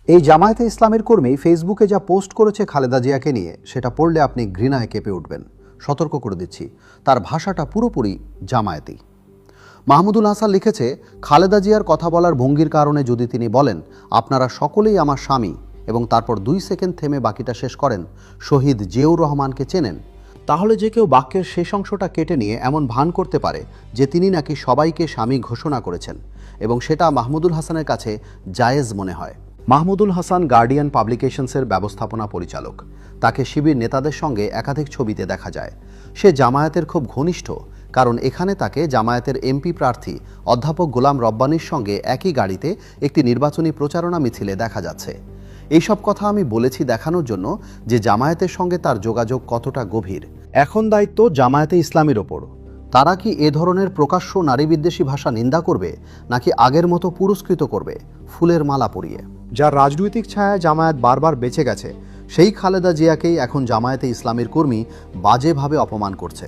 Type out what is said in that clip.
এই জামায়াতে ইসলামের কর্মী ফেসবুকে যা পোস্ট করেছে খালেদা জিয়াকে নিয়ে, সেটা পড়লে আপনি ঘৃণায় কেঁপে উঠবেন। সতর্ক করে দিচ্ছি, তার ভাষাটা পুরোপুরি জামায়াতি। মাহমুদুল হাসান লিখেছে, খালেদা জিয়ার কথা বলার ভঙ্গির কারণে যদি তিনি বলেন আপনারা সকলেই আমার স্বামী এবং তারপর 2 সেকেন্ড থেমে বাকিটা শেষ করেন শহীদ জিয়াউর রহমানকে চেনেন, তাহলে যে কেউ বাক্যের শেষ অংশটা কেটে নিয়ে এমন ভান করতে পারে যে তিনি নাকি সবাইকে স্বামী ঘোষণা করেছেন এবং সেটা মাহমুদুল হাসানের কাছে জায়েজ মনে হয়। মাহমুদুল হাসান গার্ডিয়ান পাবলিকেশনসের ব্যবস্থাপনা পরিচালক। তাকে শিবির নেতাদের সঙ্গে একাধিক ছবিতে দেখা যায়। সে জামায়াতের খুব ঘনিষ্ঠ, কারণ এখানে তাকে জামায়াতের এমপি প্রার্থী অধ্যাপক গোলাম রব্বানীর সঙ্গে একই গাড়িতে একটি নির্বাচনী প্রচারণা মিছিলে দেখা যাচ্ছে। এইসব কথা আমি বলেছি দেখানোর জন্য যে জামায়াতের সঙ্গে তার যোগাযোগ কতটা গভীর। এখন দায়িত্ব জামায়াতে ইসলামের ওপর। তারা কি এ ধরনের প্রকাশ্য নারীবিদ্বেষী ভাষা নিন্দা করবে, নাকি আগের মতো পুরস্কৃত করবে ফুলের মালা পরিয়ে? যার রাজনৈতিক ছায়ায় জামায়াত বারবার বেঁচে গেছে, সেই খালেদা জিয়াকেই এখন জামায়াতে ইসলামের কর্মী বাজেভাবে অপমান করছে।